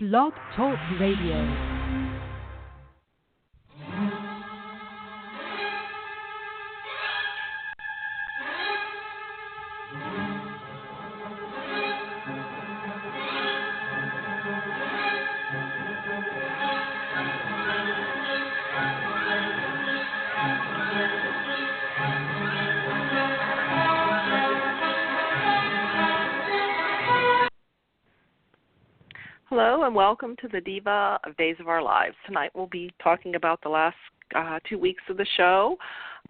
Blog Talk Radio. Hello and welcome to the Diva of Days of Our Lives. Tonight we'll be talking about the last 2 weeks of the show.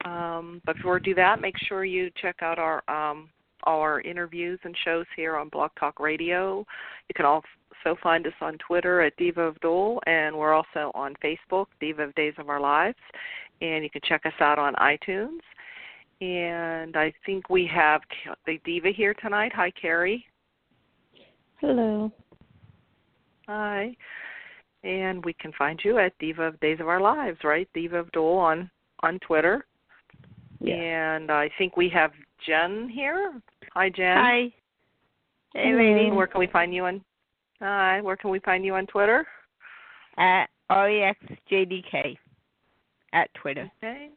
But before we do that, make sure you check out our interviews and shows here on Blogtalk Radio. You can also find us on Twitter at Diva of DOOL, and we're also on Facebook, Diva of Days of Our Lives. And you can check us out on iTunes. And I think we have the Diva here tonight. Hi, Carrie. Hello. Hi. And we can find you at Diva of Days of Our Lives, right? Diva of DOOL on Twitter. Yeah. And I think we have Jen here. Hi, Jen. Hi. Hey, ladies. Where can we find you on? Hi. Where can we find you on Twitter? At REXJDK at Twitter. Okay.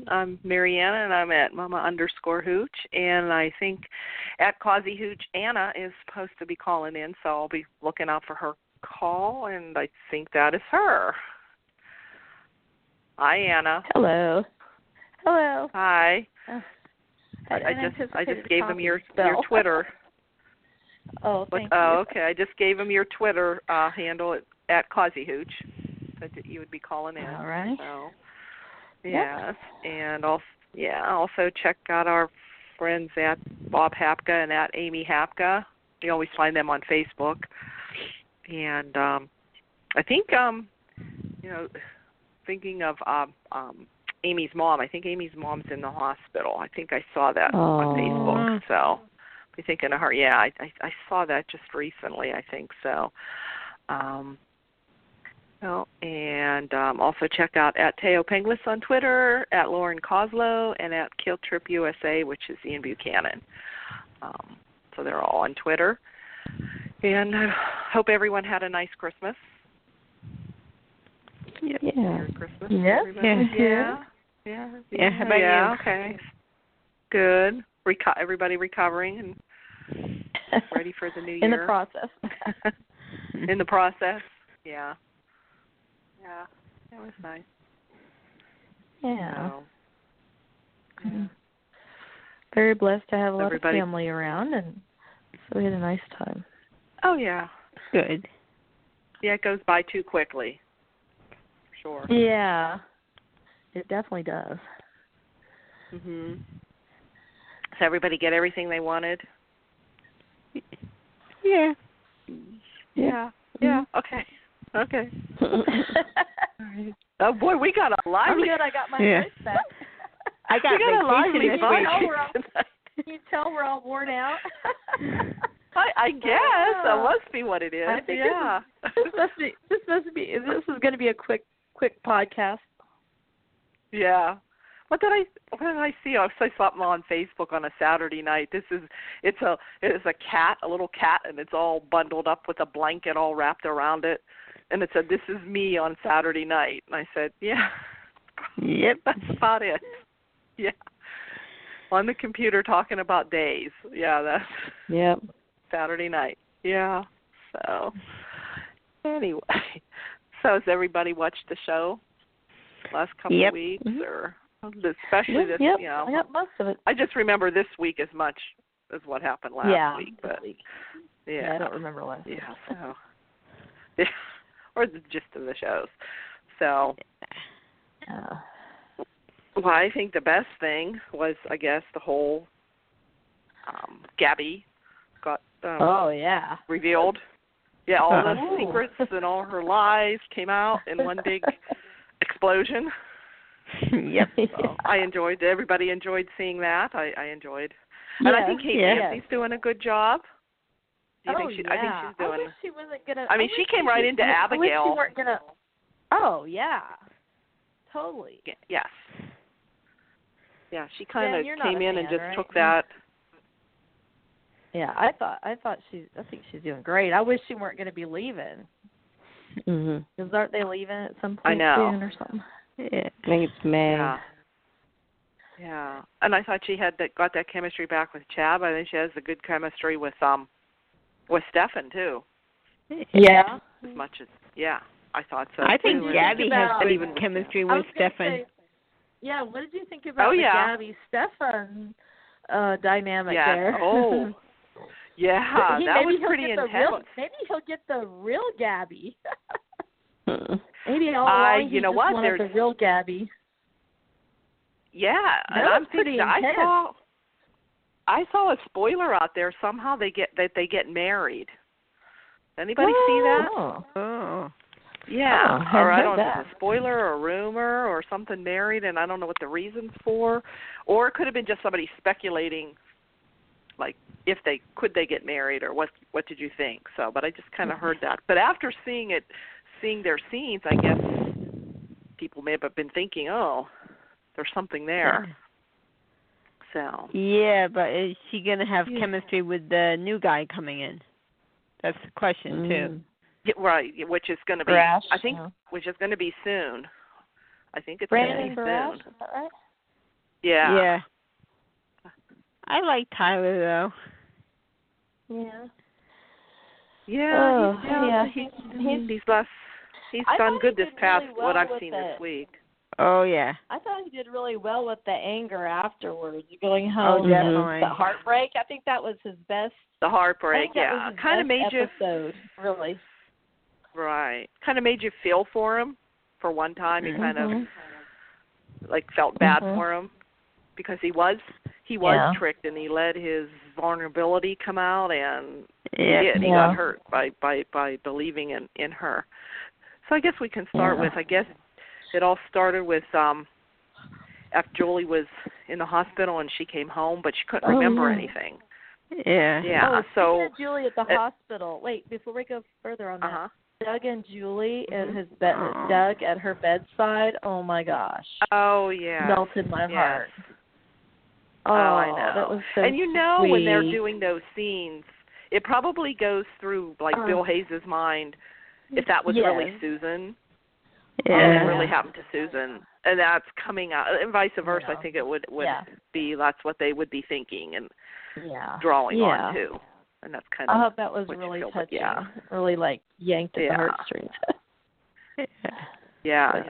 I'm Mariana, and I'm at Mama_Hooch, and I think at Causey Hooch, Anna is supposed to be calling in, so I'll be looking out for her call, and I think that is her. Hi, Anna. Hello. Hello. Hi. I just gave them your Twitter. Oh, thank you. Okay. I just gave them your Twitter handle at Causey Hooch, that you would be calling in. All right. So. Yes, and also check out our friends at Bob Hapka and at Amy Hapka. You always find them on Facebook. And I think, thinking of Amy's mom, I think Amy's mom's in the hospital. I think I saw that on Facebook. So I'll be thinking of her. Yeah, I saw that just recently, I think so. And also check out at Teo Penglis on Twitter, at Lauren Coslow, and at Kill Trip USA, which is Ian Buchanan. So they're all on Twitter. And I hope everyone had a nice Christmas. Yeah. Merry Christmas. Yeah. Yeah. How about you? Okay. Good. Everybody recovering and ready for the new year. In the process. In the process. Yeah. Yeah, that was nice. Yeah. So, very blessed to have a lot of family around, and so we had a nice time. Oh, yeah. Good. Yeah, it goes by too quickly. For sure. Yeah. It definitely does. Mhm. Does everybody get everything they wanted? Yeah. Yeah. Yeah. Okay. Okay. All right. Oh boy, we got a lively. I'm good. I got my voice back. I got a lively vacation. Can you tell we're all worn out? I guess that must be what it is. I think This is going to be a quick podcast. Yeah. What did I see? I saw something on Facebook on a Saturday night. It's a cat, a little cat, and it's all bundled up with a blanket all wrapped around it. And it said, "This is me on Saturday night." And I said, "Yeah, yep, that's about it." Yeah, on the computer talking about days. Yeah, that's Saturday night. Yeah. So anyway, so has everybody watched the show last couple of weeks, or especially this? Yep. You know, I got most of it. I just remember this week as much as what happened last week. But week. Yeah, I don't remember last week. Yeah. So yeah. Or the gist of the shows. So, well, I think the best thing was, I guess, the whole Gabi got revealed. Yeah, all the secrets and all her lies came out in one big explosion. Yep. So everybody enjoyed seeing that. I enjoyed. And I think Kate Nancy's doing a good job. I think she's doing. I wish she wasn't gonna. I mean, she came right into Abigail. I wish she weren't gonna. Oh yeah, totally. Yes. Yeah, she kind of came in and just took right? that. Yeah, I think she's doing great. I wish she weren't going to be leaving. Mhm. Because aren't they leaving at some point soon or something? Yeah, I think it's May. Yeah. And I thought she got that chemistry back with Chad. I think she has a good chemistry with Stefan too. Yeah. As much as I thought so. I think too. Gabi has good chemistry with Stefan. Yeah, what did you think about the Gabi Stefan dynamic there? Oh. Yeah, that was pretty intense. Maybe he'll get the real Gabi. Maybe all along he just wanted the real Gabi. Yeah, that was pretty intense. I saw a spoiler out there. Somehow they get married. Anybody see that? Oh. Yeah, or I don't know if it's a spoiler or a rumor or something married, and I don't know what the reason's for. Or it could have been just somebody speculating, like if they get married, or what did you think? So, but I just kind of heard that. But after seeing their scenes, I guess people may have been thinking, oh, there's something there. So. Yeah, but is she gonna have chemistry with the new guy coming in? That's the question too. Yeah, right, which is going to be, which is going to be soon. I think it's going to be soon. Is that right? Yeah. Yeah. I like Tyler though. Yeah. Yeah. He's done good this past what I've seen this week. Oh yeah. I thought he did really well with the anger afterwards, going home. Oh, definitely. The heartbreak. I think that was his best. The heartbreak, kind of made episode, really. Right. Kind of made you feel for him for one time. You kind of felt bad for him because he was tricked and he let his vulnerability come out, and he got hurt by believing in her. So I guess we can start with, it all started with after Julie was in the hospital and she came home, but she couldn't remember anything. Yeah. Yeah. So Julie at the hospital. Wait, before we go further on that, Doug and Julie at his bed. Doug at her bedside. Oh my gosh. Oh yeah. Melted my heart. Oh, I know. That was so and you know sweet. when they're doing those scenes, it probably goes through Bill Hayes' mind if that was really Susan. Yeah. And it really happened to Susan, and that's coming out, and vice versa. I think it would be that's what they would be thinking and drawing on too, and that's kind of. I hope that was really touching. Yeah. Really yanked at the heartstrings. Yeah.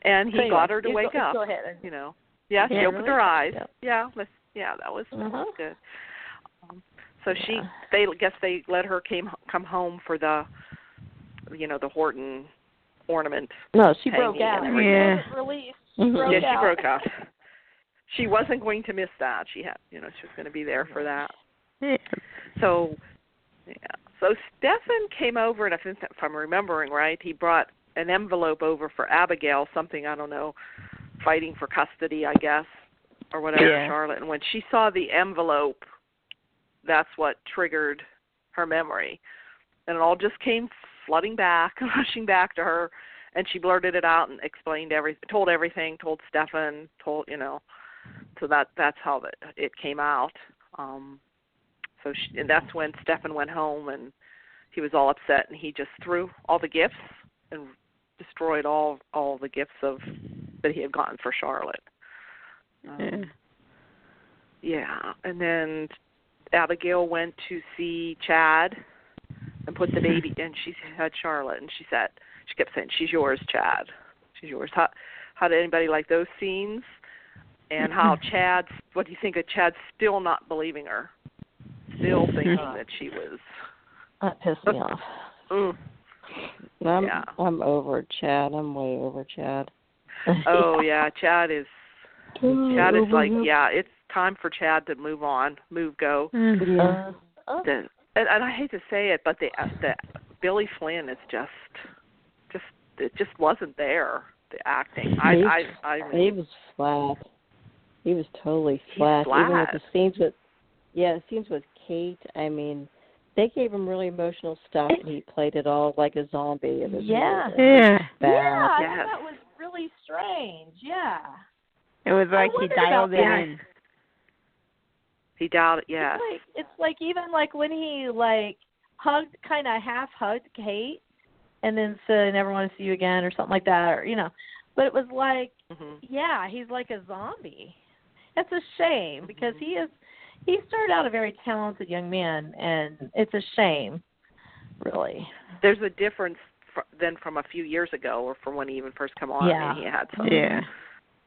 And he got her to wake up. Go ahead. You know. Yeah, she opened her eyes. Yeah. That was good. So they let her come home for the, the Horton ornament. No, she broke out. Yeah. Released. She broke out. She wasn't going to miss that. She had, she was going to be there for that. Yeah. So Stefan came over, and if I'm remembering right, he brought an envelope over for Abigail, something, I don't know, fighting for custody, I guess, or whatever, Charlotte. And when she saw the envelope, that's what triggered her memory. And it all just came flooding back, rushing back to her, and she blurted it out and explained told everything, told Stefan, so that's how it came out. And that's when Stefan went home, and he was all upset, and he just threw all the gifts and destroyed all the gifts that he had gotten for Charlotte. And then Abigail went to see Chad and put the baby, and she had Charlotte, and she kept saying, "She's yours, Chad. She's yours." How did anybody like those scenes? And how what do you think of Chad still not believing her? Still thinking that she was. That pissed me off. I'm over Chad. I'm way over Chad. Oh yeah, Chad is like, it's time for Chad to move on, go. Yeah. And I hate to say it, but the Billy Flynn is it just wasn't there. The acting, he was flat. He was totally flat. Even with the scenes with Kate. I mean, they gave him really emotional stuff, and he played it all like a zombie. It was I thought that was really strange. Yeah. It was like he dialed it in. He doubted. Yes. It's like even like when he like hugged, kind of half hugged Kate, and then said, "I never want to see you again" or something like that, or But it was like, yeah, he's like a zombie. It's a shame because he started out a very talented young man, and it's a shame, really. There's a difference than from a few years ago, or from when he even first came on. Yeah. And he had some. Yeah.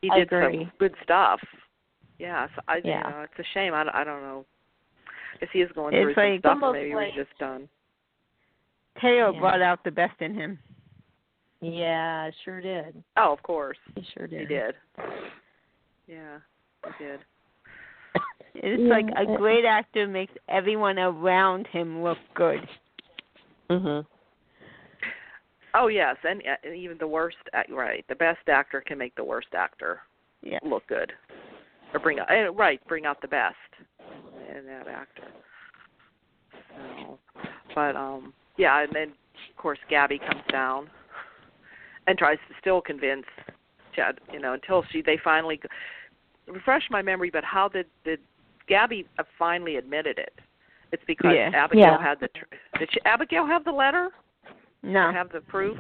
He did some good stuff. Yeah, so it's a shame. I don't know if he is going through some stuff, or maybe he was just done. Teo brought out the best in him. Yeah, sure did. Oh, of course. He sure did. He did. Yeah, he did. It's like a great actor makes everyone around him look good. Mhm. Oh, yes, and even the worst, right, the best actor can make the worst actor look good. Or bring out the best in that actor. So, but, yeah, and then, of course, Gabi comes down and tries to still convince Chad, until they finally refresh my memory, but how did Gabi finally admitted it? It's because Abigail had did Abigail have the letter? No. Or have the proof?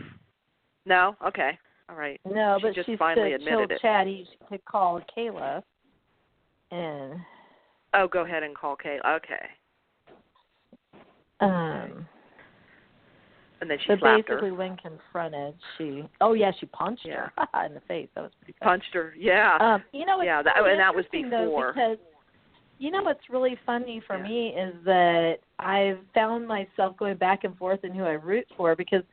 No? Okay. All right. No, but just she finally said admitted it. Chad he could call Kayla. And go ahead and call Kayla. Okay. And then she slapped basically her. when confronted, she punched her in the face. That was pretty funny. Punched her, yeah. And that was before. Though, because what's really funny for me is that I've found myself going back and forth in who I root for, because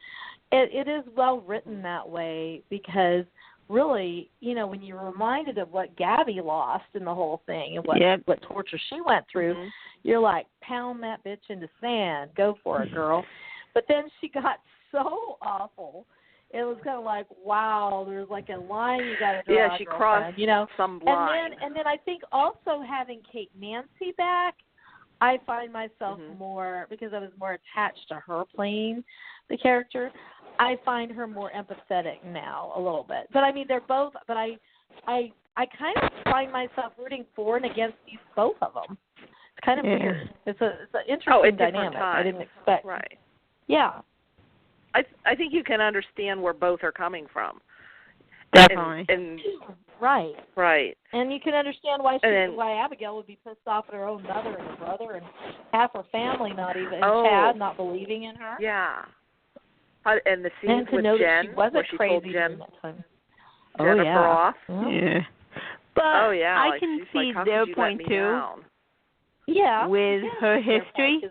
it is well written that way, because really, when you're reminded of what Gabi lost in the whole thing and what torture she went through, you're like, pound that bitch into sand. Go for it, girl. But then she got so awful. It was kind of like, wow, there's like a line you got to draw. Yeah, she crossed some line. And then I think also having Kate Nancy back, I find myself more, because I was more attached to her playing the character, I find her more empathetic now a little bit. But I mean, they're both, but I kind of find myself rooting for and against both of them. It's kind of weird. It's an interesting dynamic. I didn't expect. Right. Yeah. I think you can understand where both are coming from. Definitely. And right. Right. And you can understand why Abigail would be pissed off at her own mother and her brother and half her family not even, and Chad not believing in her. Yeah. And the scenes with Jen, where she told Jen Jennifer off. Yeah. But I can see their point too. Yeah. With her history.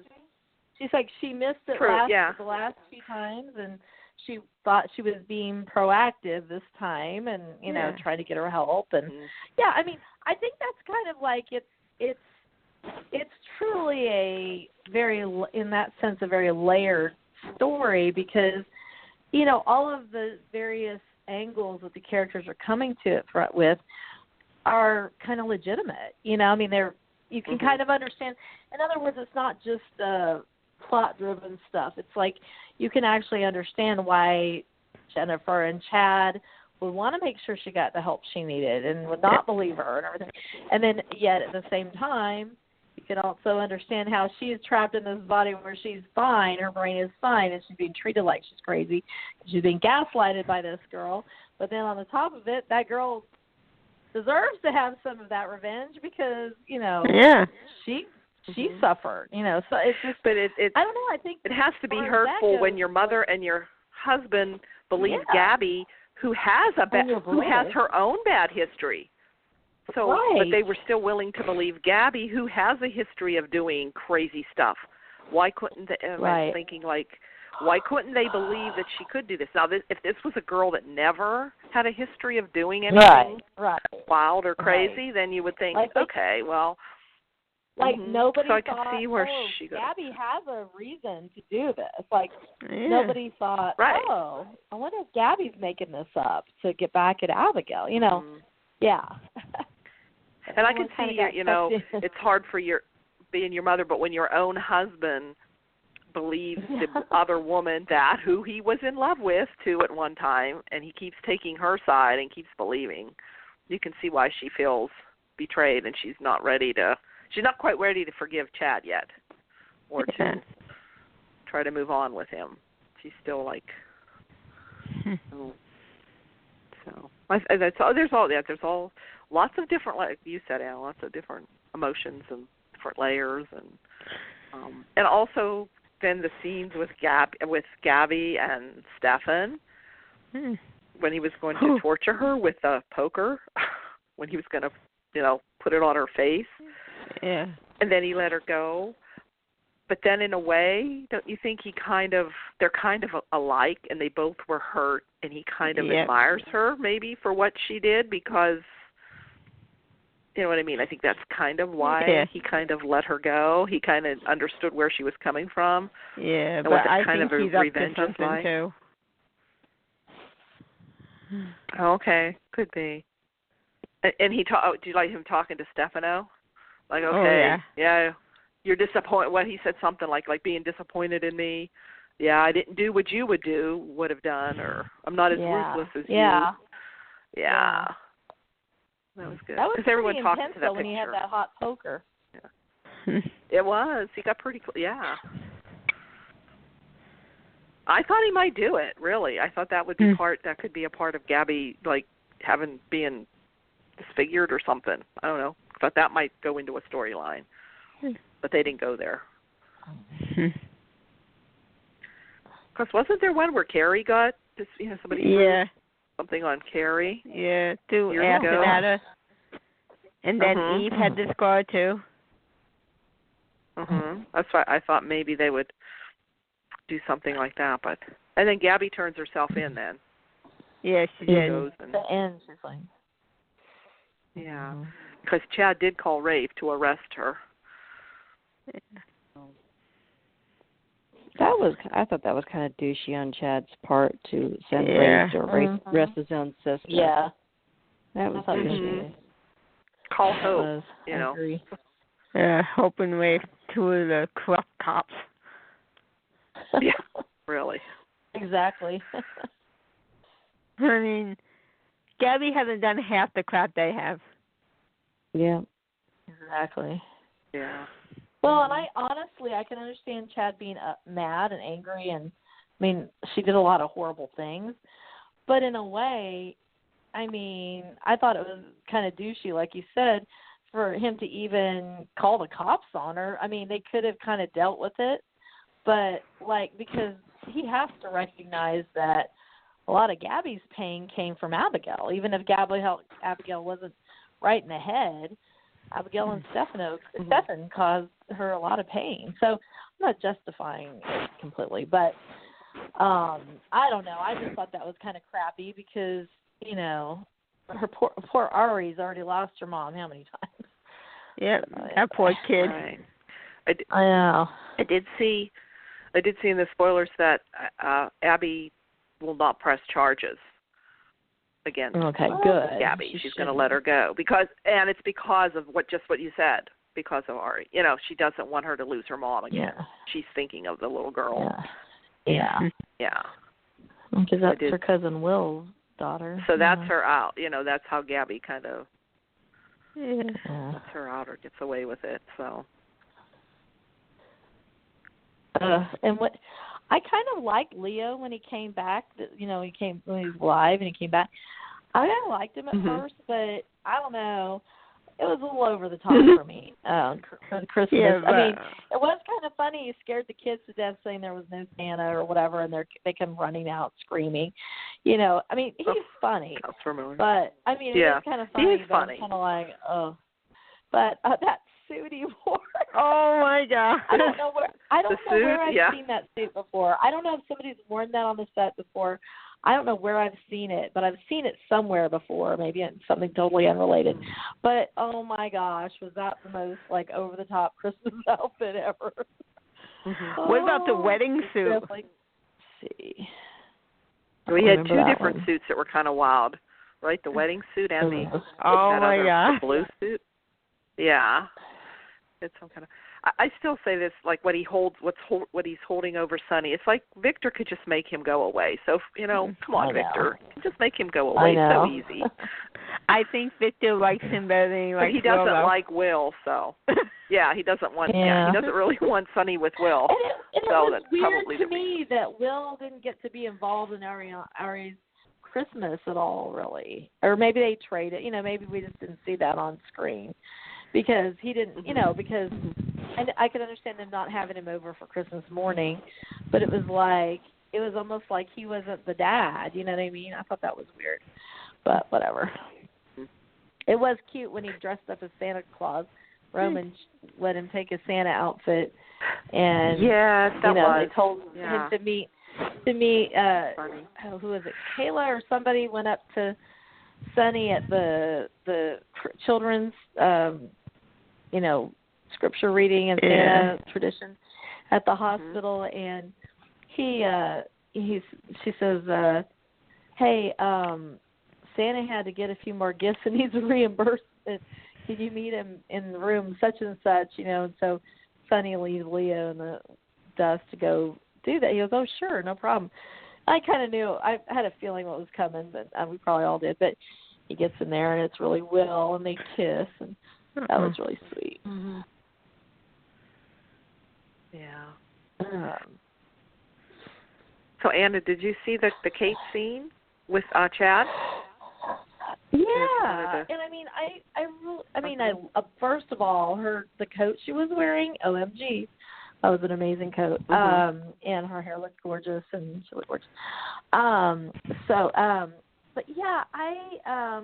She's like, she missed it the last few times, and she thought she was being proactive this time, and trying to get her help, and I mean, I think that's kind of like it's truly a very, in that sense, a very layered story, because all of the various angles that the characters are coming to it with are kind of legitimate. I mean, you can kind of understand. In other words, it's not just plot-driven stuff. It's like you can actually understand why Jennifer and Chad would want to make sure she got the help she needed and would not believe her and everything. And then yet at the same time, you can also understand how she's trapped in this body where she's fine, her brain is fine, and she's being treated like she's crazy. She's being gaslighted by this girl. But then on the top of it, that girl deserves to have some of that revenge because, she suffered, so it's just. But I don't know. I think it has to be hurtful when your mother and your husband believe Gabi, who has her own bad history. So, but they were still willing to believe Gabi, who has a history of doing crazy stuff. Why couldn't they? I'm thinking why couldn't they believe that she could do this? Now, if this was a girl that never had a history of doing anything wild or crazy, then you would think, nobody so I thought, could see where she goes. Gabi has a reason to do this. Nobody thought, I wonder if Gabi's making this up to get back at Abigail, Yeah. And I can see, it's hard for being your mother, but when your own husband believes the other woman who he was in love with, too, at one time, and he keeps taking her side and keeps believing, you can see why she feels betrayed and she's not ready to. she's not quite ready to forgive Chad yet, or to try to move on with him. She's still like, so there's all lots of different, like you said, Anna, lots of different emotions and different layers, and also then the scenes with Gabi and Stefan when he was going to torture her with the poker, when he was going to, put it on her face. Yeah. And then he let her go. But then in a way, don't you think they're kind of alike, and they both were hurt, and he kind of admires her maybe for what she did, because, you know what I mean? I think that's kind of why he kind of let her go. He kind of understood where she was coming from. Yeah, and but what I kind think of he's up revenge to something like. too. Okay, could be. And do you like him talking to Stefano? Like, okay, you're disappointed. What he said, something like being disappointed in me. Yeah, I didn't do what you would have done, or I'm not as ruthless as you. Yeah. That was good. That was because everyone talked intense, to that though, when he had that hot poker. Yeah. It was. He got pretty. Yeah. I thought he might do it. Really, I thought that would be that could be a part of Gabi, like being disfigured or something. I don't know. I thought that might go into a storyline, but they didn't go there. Because wasn't there one where Carrie got this? Somebody something on Carrie. Yeah, threw acid at her, and then Eve had the scar too. That's why I thought maybe they would do something like that, and then Gabi turns herself in then. Yeah, she did. At the end, she's like. Yeah, because Chad did call Rafe to arrest her. I thought that was kind of douchey on Chad's part to send Rafe to arrest his own sister. Yeah, that was douchey. Call Hope, Yeah, hoping Rafe two of the corrupt cops. Yeah, really. Exactly. I mean, Gabi hasn't done half the crap they have. Yeah. Exactly. Yeah. Well, and I can understand Chad being mad and angry, and I mean, she did a lot of horrible things, but in a way, I mean, I thought it was kind of douchey, like you said, for him to even call the cops on her. I mean, they could have kind of dealt with it, but because he has to recognize that a lot of Gabi's pain came from Abigail. Even if Abigail wasn't right in the head, Abigail and Stefan caused her a lot of pain. So I'm not justifying it completely, but I don't know. I just thought that was kind of crappy because, her poor Ari's already lost her mom how many times? Yeah, that poor kid. Right. I know. I did see in the spoilers that Abby will not press charges against Gabi. She's going to let her go and it's because of what you said, because of Ari. She doesn't want her to lose her mom again. Yeah. She's thinking of the little girl. Yeah. Yeah. Because that's her cousin Will's daughter. So that's her out. That's how Gabi kind of lets her out or gets away with it. So. And what I kind of liked Leo when he came back. When he was live and he came back. I kind of liked him at first, but I don't know. It was a little over the top for me for Christmas. Yeah, I mean, it was kind of funny. He scared the kids to death, saying there was no Santa or whatever, and they come running out screaming. I mean, he's funny. That's familiar. But I mean, it is kind of funny. He's funny. Kind of like, oh, but that suit he wore. Oh my God! I don't know where I've seen that suit before. I don't know if somebody's worn that on the set before. I don't know where I've seen it, but I've seen it somewhere before, maybe in something totally unrelated. But oh my gosh, was that the most over the top Christmas outfit ever? What about the wedding suit? Let's see. We had two different suits that were kind of wild, right? The wedding suit and the the blue suit. Yeah, it's some kind of. I still say this, like what he's holding over Sonny. It's like Victor could just make him go away. So come on, Victor, just make him go away. It's so easy. I think Victor likes him better than he likes Will. He doesn't Will, like Will, so yeah, he doesn't want. Yeah, he doesn't really want Sonny with Will. And so it was that's weird probably to me that Will didn't get to be involved in Ari's Christmas at all, really. Or maybe they traded. Maybe we just didn't see that on screen because he didn't. Because I could understand them not having him over for Christmas morning, but it was almost like he wasn't the dad. You know what I mean? I thought that was weird, but whatever. It was cute when he dressed up as Santa Claus. Roman let him take his Santa outfit, and they told him to meet. Who was it? Kayla or somebody went up to Sonny at the children's, scripture reading and Santa tradition at the hospital, and she says, "Hey, Santa had to get a few more gifts and needs a reimbursement. Can you meet him in room such and such?" And so Sonny leaves Leo in the dust to go do that. He goes, "Oh, sure, no problem." I kind of knew. I had a feeling what was coming, but we probably all did. But he gets in there, and it's really Will, and they kiss, and that was really sweet. Mm-hmm. Yeah. So, Anna, did you see the Kate scene with Chad? Yeah, and first of all, the coat she was wearing, OMG, that was an amazing coat. Mm-hmm. And her hair looked gorgeous, and she looked gorgeous. But yeah, I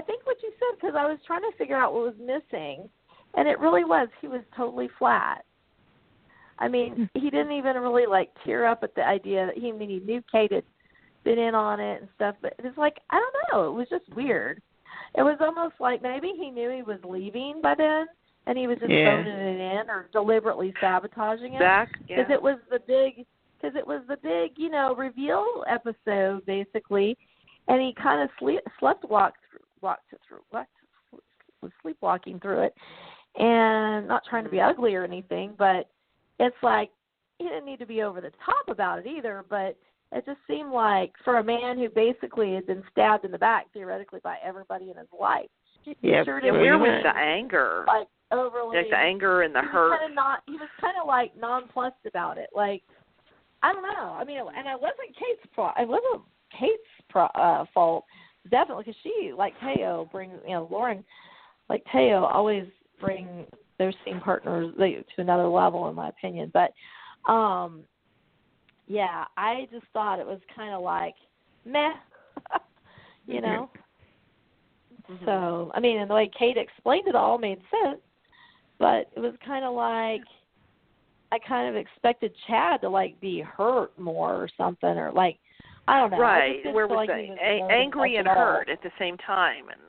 think what you said, because I was trying to figure out what was missing, and it really was he was totally flat. I mean, he didn't even really tear up at the idea that he knew Kate had been in on it and stuff, but it's I don't know, it was just weird. It was almost like maybe he knew he was leaving by then, and he was just phoning it in or deliberately sabotaging it. Because it was the big, reveal episode basically, and he kind of was sleepwalking through it, and not trying to be ugly or anything, but it's he didn't need to be over the top about it either, but it just seemed like for a man who basically had been stabbed in the back theoretically by everybody in his life. Yeah, where was the anger? Overly. The anger and the hurt. He was kind of nonplussed about it. I don't know. I mean, and it wasn't Kate's fault, definitely, because she, Teo, brings, Lauren, Teo always bring their scene partners to another level, in my opinion. But, yeah, I just thought it was kind of meh, Mm-hmm. So, I mean, and the way Kate explained it all made sense, but it was kind of I kind of expected Chad to, be hurt more or something, or, I don't know. Right, where was angry and hurt at the same time, and,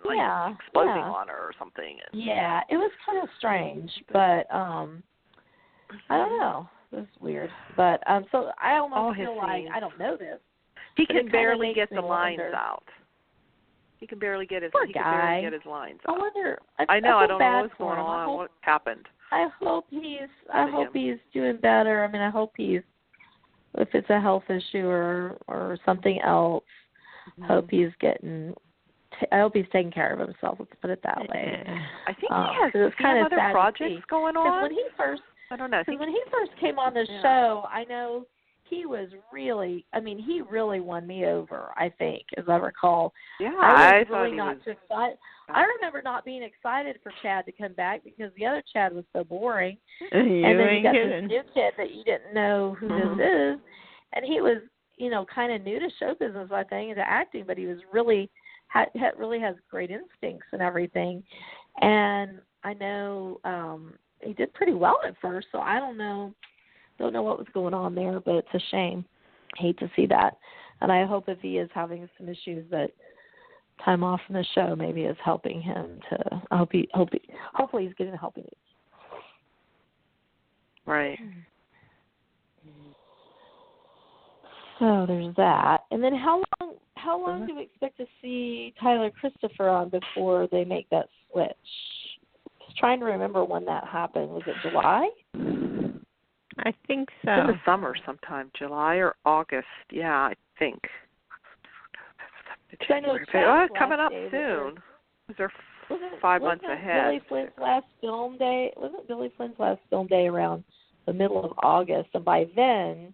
exploding on her or something. Yeah, it was kind of strange, but, I don't know. It was weird. But, so I almost feel I don't know this. He can barely get the lines out. He can barely get his lines out. I wonder. I know. I don't know what's going on. What happened? I hope he's doing better. I mean, I hope if it's a health issue or something else, I hope he's taking care of himself. Let's put it that way. I think he has kind of other projects going on. When he first came on the show, I know he was really, he really won me over, I think, as I recall. Yeah, I was really not too excited. I remember not being excited for Chad to come back because the other Chad was so boring. And then you got this new kid that you didn't know who this is. And he was, kind of new to show business, I think, and to acting, but he was really has great instincts and everything. And I know he did pretty well at first, so I don't know what was going on there, but it's a shame. I hate to see that. And I hope if he is having some issues that time off from the show maybe is helping him to hopefully he's getting the help he needs. Right. So there's that. And then how long do we expect to see Tyler Christopher on before they make that switch? trying to remember when that happened. Was it July? I think so. In the summer sometime, July or August. Yeah, I think. I know it's coming up soon. They're 5 months ahead. Billy Flynn's last film day? Wasn't Billy Flynn's last film day around the middle of August? And by then,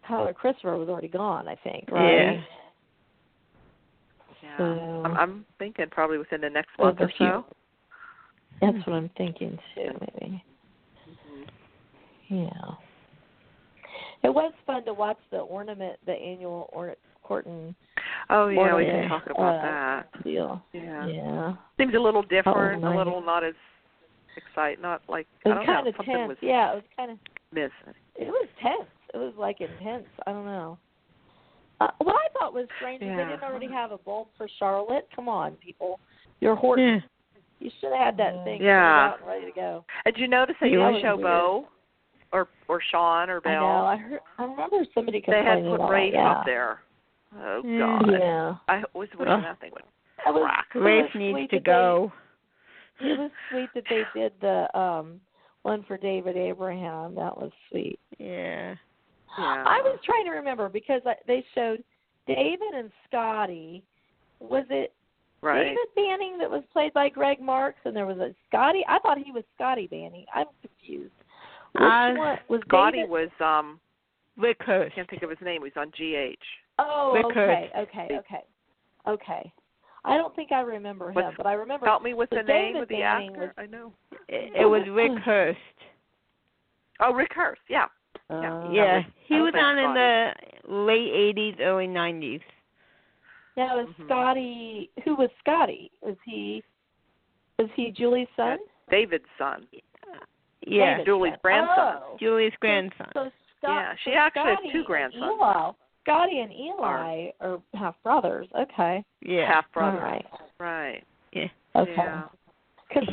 Tyler Christopher was already gone, I think, right? Yeah. So, I'm thinking probably within the next month or so. That's what I'm thinking too, maybe. Yeah. It was fun to watch the annual Horton. Oh yeah, we can talk about that. Deal. Yeah. Seems a little different, a little not as exciting, not like it was kind of tense. Was, yeah, it was kind of missing. It was tense. It was like intense. I don't know. What I thought was strange is they didn't already have a bulb for Charlotte. Come on, people. You're Horton. You should have had that thing out and ready to go. Did you notice they didn't show Beau or Shawn or Belle? I know. I remember somebody complaining they had put Rafe up there. Oh God. Yeah. I was wishing that thing would crack. Rafe needs to go. It was sweet that they did the one for David Abraham. That was sweet. Yeah. I was trying to remember because they showed David and Scotty. Was it David Banning that was played by Greg Marks, and there was a Scotty? I thought he was Scotty Banning. I'm confused. Which one was Scotty? David? Was Rick Hurst. I can't think of his name. He was on GH. Oh, okay. I don't think I remember him, but I remember. Help me with the name of the Banning actor. I know. It was Rick Hurst. Oh, Rick Hurst. Yeah. He was on in the late 80s, early 90s. Now, is Scotty, who was Scotty? Was he Julie's son? David's son. Yeah. David's Julie's son. grandson. Oh. Julie's grandson. So she actually has two grandsons. Scotty and Eli are half brothers. Okay. Yeah. Half brothers. All right. Right. Yeah. Okay. Yeah.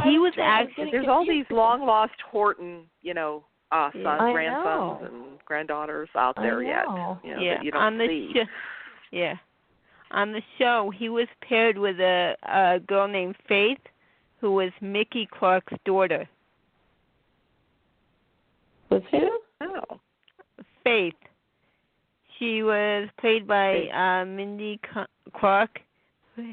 He was actually. There's all these long lost Horton, sons, grandsons, and granddaughters out there yet. That you don't see. On the show, he was paired with a girl named Faith, who was Mickey Clark's daughter. Was who? Oh. Faith. She was played by Mindy Clark.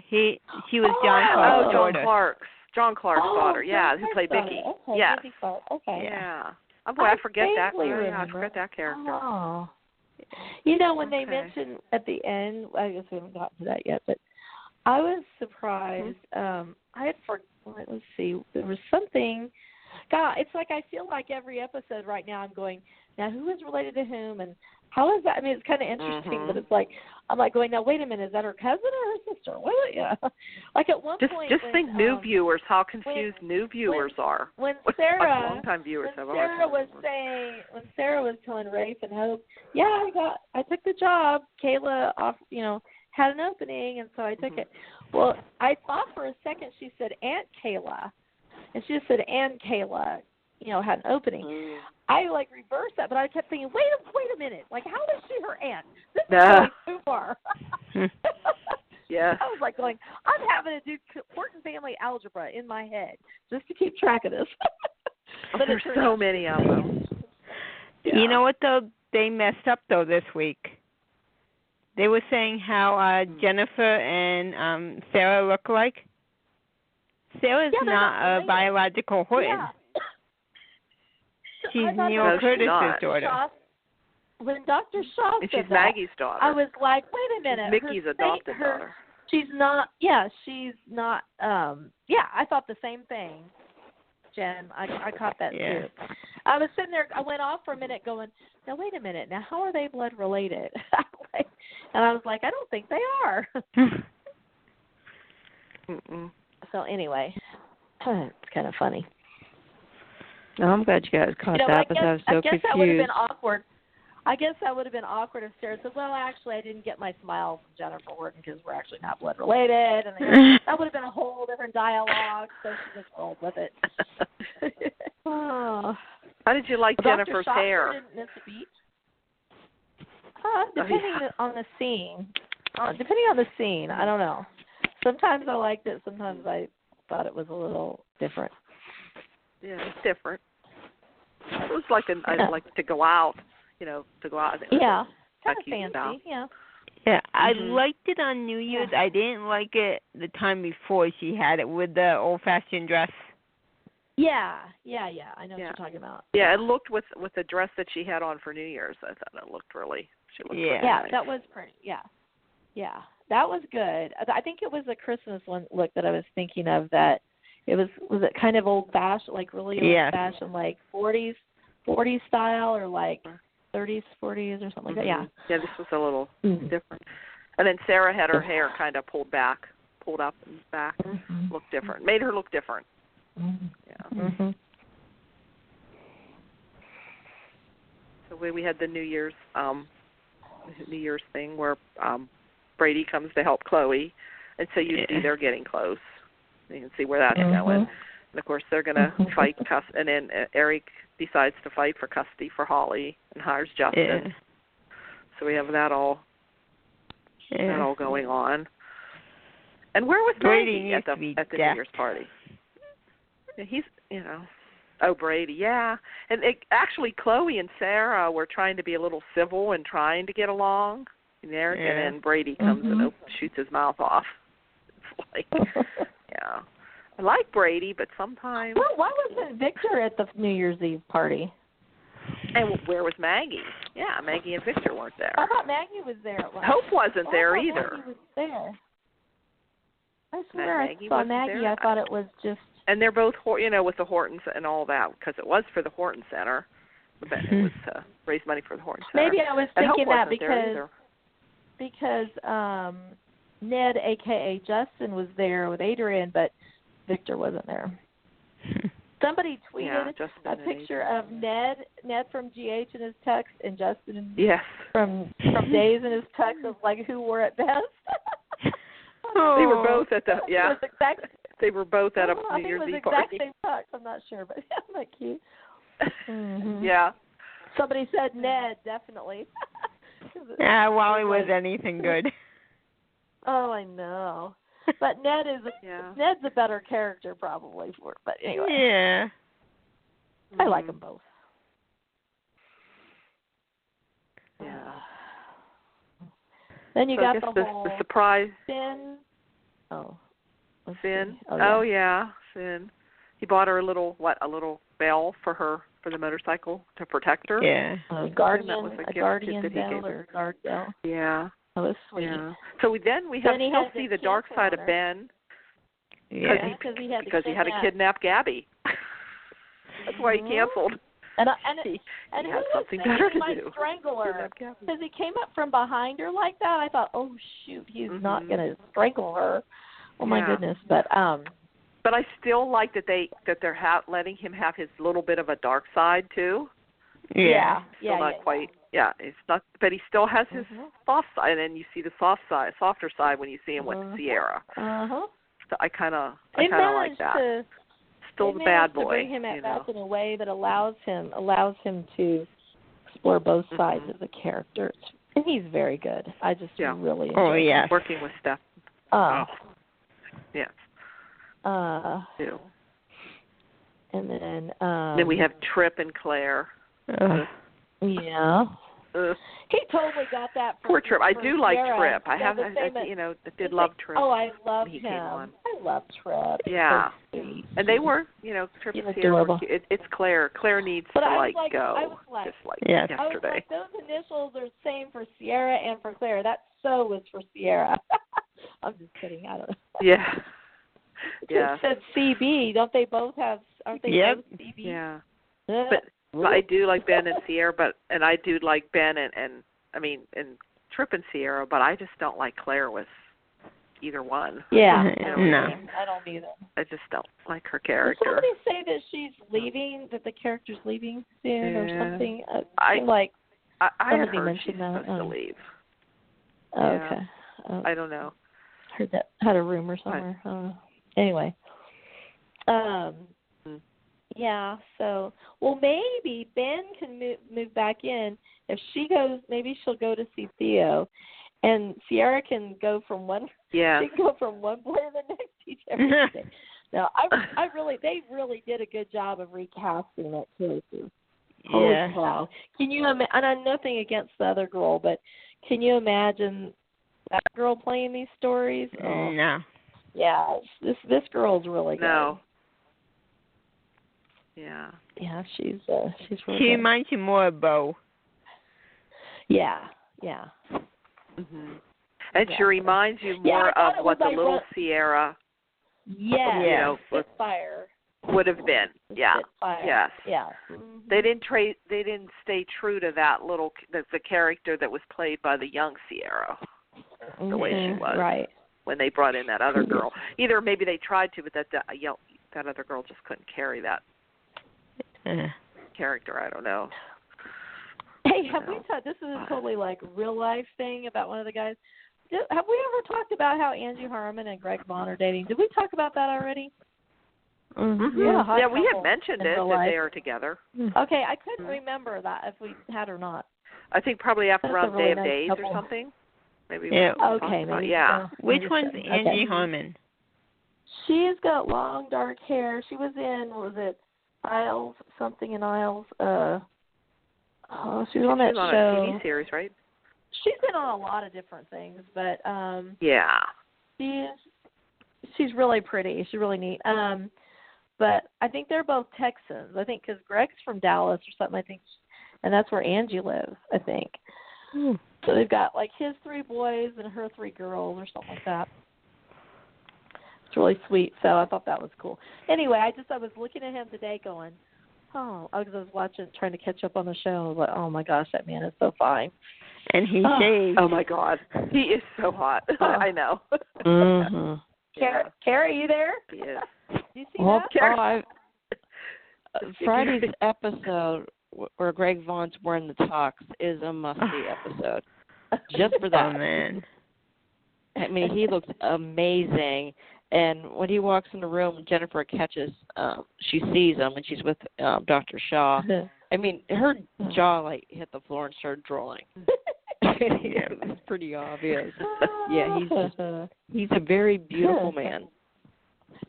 She was John Clark's daughter. John Clark's daughter. Yeah, who played Mickey. Okay, yeah. Mickey Clark. Okay. Yeah. I forget that. Remember. I forget that character. Oh. When they mentioned at the end, I guess we haven't gotten to that yet, but I was surprised. I had let's see, there was something. God, it's like I feel like every episode right now I'm going, now who is related to whom and how is that? I mean, it's kind of interesting, but it's like, I'm like going, now wait a minute, is that her cousin or her sister? Like at one point. Just think new viewers, how confused new viewers are. When Sarah, long-time viewers have when Sarah was telling Rafe and Hope, I took the job. Kayla had an opening, and so I took it. Well, I thought for a second she said Aunt Kayla, and she just said Aunt Kayla, had an opening. I reversed that, but I kept thinking, wait a minute, like how is she her aunt? This is going too far. Yeah. I was going, I'm having to do Horton family algebra in my head just to keep track of this. But there's so many of them. Yeah. You know what though? They messed up though this week. They were saying how Jennifer and Sarah look alike. Sarah's not a biological Horton. Yeah. She's Neil Curtis's daughter. When Dr. Shaw said she's Maggie's daughter. I was like, wait a minute. Mickey's adopted daughter. She's not, she's not, I thought the same thing, Jen. I caught that too. I was sitting there, I went off for a minute going, now wait a minute, now how are they blood related? And I was like, I don't think they are. So anyway, it's kind of funny. Oh, I'm glad you guys caught that, because I was so confused. I guess that would have been awkward. I guess that would have been awkward if Sarah said, well, actually, I didn't get my smile from Jennifer Horton because we're actually not blood related. And that would have been a whole different dialogue, so she just rolled with it. How did you like Jennifer's hair? Didn't miss a beat. Depending on the scene. I don't know. Sometimes I liked it. Sometimes I thought it was a little different. Yeah, it's different. It was like I'd like to go out, to go out. Yeah, kind of fancy. Yeah. Yeah, I liked it on New Year's. I didn't like it the time before she had it with the old-fashioned dress. Yeah. I know what you're talking about. Yeah, it looked with the dress that she had on for New Year's. I thought it looked really. She looked really nice. That was pretty. Yeah, that was good. I think it was a Christmas one look that I was thinking of. That it was it kind of old-fashioned, like really old-fashioned, like 40s style, or like 30s, 40s, or something like that. Yeah. Yeah, this was a little different. And then Ciera had her hair kind of pulled up and back. Looked different. Made her look different. Yeah. So we had the New Year's thing where Brady comes to help Chloe, and so you see they're getting close. You can see where that's going. And of course they're going to fight, and then Eric decides to fight for custody for Holly and hires Justin. Yeah. So we have that all going on. And where was Brady at the New Year's party? He's, Brady, yeah. And actually, Chloe and Ciera were trying to be a little civil and trying to get along. And then Brady comes and shoots his mouth off. It's like, yeah. I like Brady, but sometimes... Well, why wasn't Victor at the New Year's Eve party? And where was Maggie? Yeah, Maggie and Victor weren't there. I thought Maggie was there. Hope wasn't there either. Maggie was there. I swear I saw Maggie. I thought it was just... And they're both, with the Hortons and all that, because it was for the Horton Center. But it was to raise money for the Horton Center. Maybe I was thinking that because Ned, a.k.a. Justin, was there with Adrian, but Victor wasn't there. Somebody tweeted a picture of Ned from GH in his tux and Justin from Days in his tux of like who wore it best. They were both at the They were both at a New Year's Eve party. I think it was the exact same tux. I'm not sure, but isn't that cute? Yeah. Somebody said Ned, definitely. Yeah, Wally was anything good. Oh, I know. But Ned's a better character probably for it. But anyway. Yeah. I like them both. Yeah. Then you got the whole surprise. Finn. Finn. Finn. He bought her a little bell for the motorcycle to protect her. Yeah. A guardian bell or a guard bell. Yeah. That was sweet. Yeah. So then we still see the dark side of Ben. Yeah. Because he had to kidnap Gabi. That's why he canceled. And he had something better to do. Strangle her because he came up from behind her like that. I thought, oh shoot, he's not going to strangle her. Oh my goodness! But I still like that they're letting him have his little bit of a dark side too. Yeah. It's not, but he still has his soft side, and then you see the softer side when you see him with Ciera. So I kind of like that. Still the bad boy. To bring him back in a way that allows him to explore both sides of the character, and he's very good. I just really enjoy working with Stefan. Yes. And then we have Trip and Claire. He totally got that. Poor Trip. I do like Trip. I did love Trip. Oh, I love him. I love Trip. Yeah. And they were, Trip and Ciera. It's Claire. Claire needs to go. Just like yesterday. I was like, those initials are the same for Ciera and for Claire. That so was for Ciera. I'm just kidding. I don't know. Yeah. It said CB. Don't they both have? Aren't they both CB? Yeah. But I do like Ben and Ciera, and I do like Ben and Trip and Ciera, but I just don't like Claire with either one. Yeah. No. I don't either. I just don't like her character. Did somebody say that she's leaving, that the character's leaving soon or something? I heard she's supposed to leave. Oh, okay. I don't know. Heard that, had a rumor somewhere. I don't know. Anyway. Yeah, so, maybe Ben can move back in. If she goes, maybe she'll go to see Theo, and Ciera can go from one. Yeah. She can go from one boy to the next each every day. No, they really did a good job of recasting that character. Holy cow! Can you imagine? And I'm nothing against the other girl, but can you imagine that girl playing these stories? Oh, no. Yeah, this girl's really good. No. Yeah. Yeah, she's really She good. reminds you more of Bo. Yeah. Mm-hmm. And she reminds you more of what the little Ciera Spitfire would have been. Yeah. Spitfire. Yes. Yeah. They didn't stay true to that the character that was played by the young Ciera, the way she was. Right. When they brought in that other girl. Either maybe they tried to, but that other girl just couldn't carry that character. I don't know. Hey, have we talked? This is a totally real life thing about one of the guys. Have we ever talked about how Angie Harmon and Greg Vaughn are dating? Did we talk about that already? Mm-hmm. Yeah, we had mentioned it that they are together. Okay, I couldn't remember that if we had or not. I think probably after around Day of Days or something. Maybe. Yeah. Okay. Maybe. Yeah. Which one's Angie Harmon? She's got long dark hair. She was in Isles? Something in Isles. She was on that show. She's on a TV series, right? She's been on a lot of different things, but yeah. She's really pretty. She's really neat. But I think they're both Texans. I think because Greg's from Dallas or something. I think, and that's where Angie lives. I think. So they've got his 3 boys and her 3 girls or something like that. It's really sweet. So I thought that was cool. Anyway, I was looking at him today, going, oh, I was trying to catch up on the show. I was like, oh my gosh, that man is so fine. And he shaved. Oh my God, he is so hot. I know. Mm-hmm. Carrie, you there? He is. Do you see that? Friday's episode where Greg Vaughn's wearing the tux is a must-see episode. Just for that. Oh, man. I mean, he looks amazing. And when he walks in the room, Jennifer catches, she sees him, and she's with Dr. Shaw. I mean, her jaw, hit the floor and started drooling. It was pretty obvious. Yeah, he's a very beautiful man.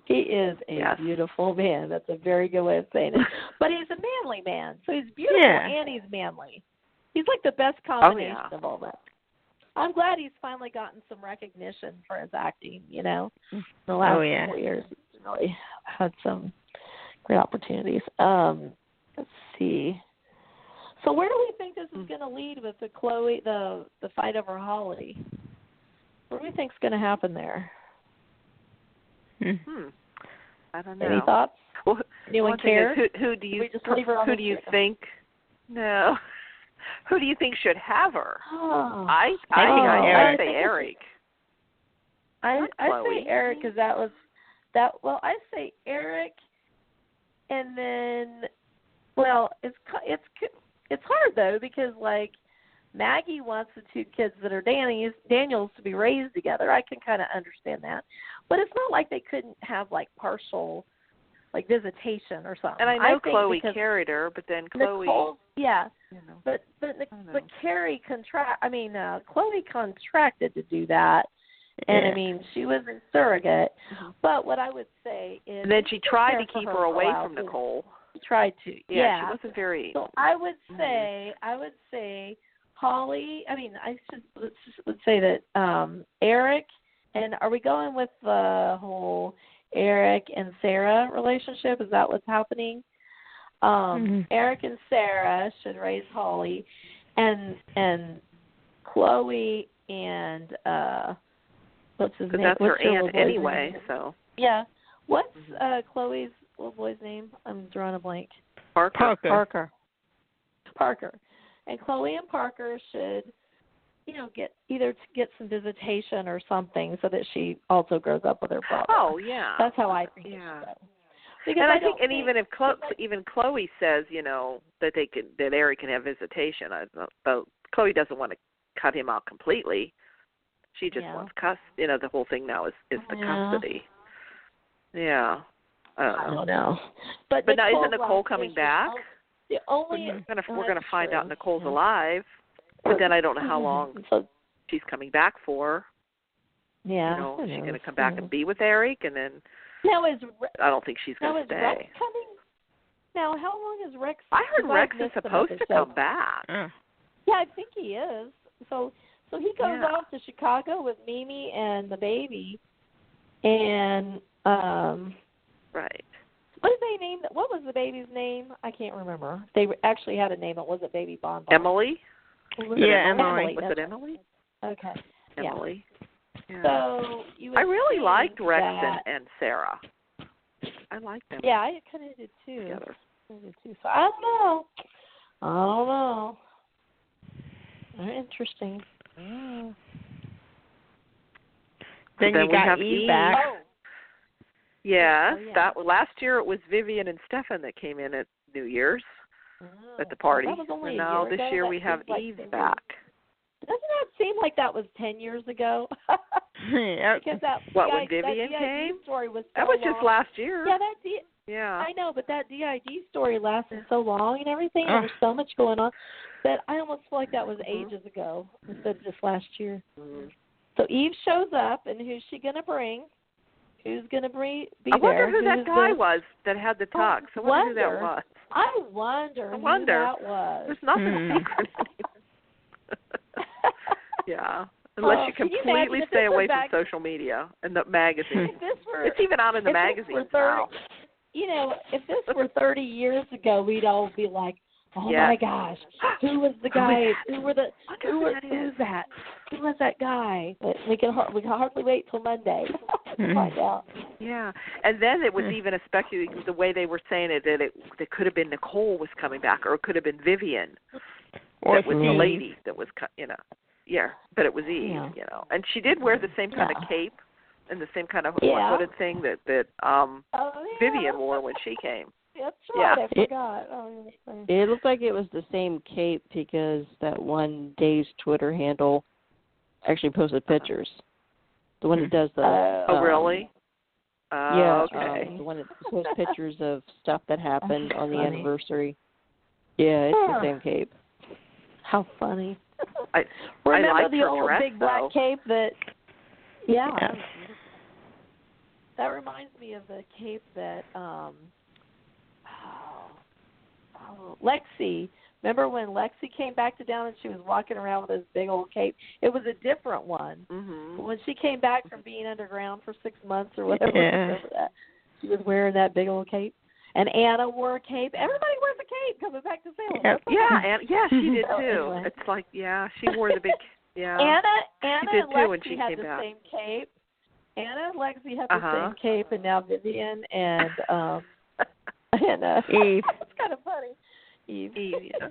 He is a beautiful man. That's a very good way of saying it. But he's a manly man. So he's beautiful and he's manly. He's the best combination of all that. I'm glad he's finally gotten some recognition for his acting, in the last 4 years. He's really had some great opportunities. Let's see. So where do we think this is going to lead with the fight over Holly? What do we think is going to happen there? I don't know. Any thoughts? Well, anyone care? Who do you think? No. Who do you think should have her? I say Eric. I say Eric because that was that. Well, I say Eric, and then, it's hard though because Maggie wants the 2 kids that are Daniel's to be raised together. I can kind of understand that, but it's not like they couldn't have visitation or something. And I know Chloe carried her, but then Chloe, but Carrie Chloe contracted to do that, and she was a surrogate. But what I would say is, and then she tried to keep her away from Nicole. She tried to, she wasn't very. So I would say Holly. Let's say that Eric. And are we going with the whole Eric and Sarah relationship? Is that what's happening? Eric and Sarah should raise Holly, and Chloe and what's his name? That's her aunt anyway. So yeah, what's Chloe's little boy's name? I'm drawing a blank. Parker. And Chloe and Parker should, get some visitation or something so that she also grows up with her brother. Oh yeah, that's how I think. Yeah. Because and I think, even if Chloe says, that Eric can have visitation, but Chloe doesn't want to cut him out completely. She just wants the whole thing now is the custody. Yeah. I don't know. But now isn't Nicole coming back? We're gonna find out Nicole's alive, but then I don't know how long she's coming back for. Yeah. She's gonna come back and be with Eric, and then Now I don't think she's going to stay. Rex coming? Now, how long is Rex? I heard Rex is supposed to come back. Yeah, I think he is. So he goes off to Chicago with Mimi and the baby, and right. What did they name? What was the baby's name? I can't remember. They actually had a name. It wasn't Baby Bon Bon. Emily. Emily. Was it Emily? Okay. Emily. Yeah. So I really liked Rex and Sarah. I liked them. Yeah, I kind of did too. Together. So I don't know. Very interesting. Then you got Eve back. Oh. Yes, that last year it was Vivian and Stefan that came in at New Year's at the party. Well, that was only and now this year we have Eve back. Doesn't that seem like that was 10 years ago? Because when Vivian came? Story was that was just last year. Yeah, I know, but that DID story lasted so long and everything. There was so much going on that I almost feel like that was ages ago instead of just last year. So Eve shows up, and who's she going to bring? Who's going to be there? I wonder who that guy was that had the tux. I wonder who that was. I wonder who that was. There's nothing secret anymore. Yeah. Unless you completely stay away from social media and the magazine. It's even out in the magazine now. You know, if this were 30 years ago, we'd all be like, oh my gosh, who was the guy? Who's that? Who was that guy? But we can hardly wait till Monday to find out. Yeah, and then it was even a speculating the way they were saying it that it could have been Nicole was coming back, or it could have been Vivian. That was the lady that was, Yeah, but it was Eve, and she did wear the same kind of cape and the same kind of hooded thing that Vivian wore when she came. That's right. I forgot. It looked like it was the same cape because that one Dave's Twitter handle actually posted pictures. The one that does the. Oh, really? Yeah. Okay. The one that posts pictures of stuff that happened on the anniversary. Yeah, it's the same cape. How funny. Remember I the old dress, big black cape that. Yeah. That reminds me of the cape that Lexi. Remember when Lexi came back to town and she was walking around with this big old cape? It was a different one. Mm-hmm. When she came back from being underground for 6 months or whatever, remember that? She was wearing that big old cape. And Anna wore a cape. Everybody wears a cape coming back to Salem. Yeah, she did too. Anyway. It's like, she wore the big, Anna she did and too Lexi when she had came the back. same cape. Anna and Lexi had the same cape, and now Vivian and Eve. It's kind of funny. Eve. Yeah.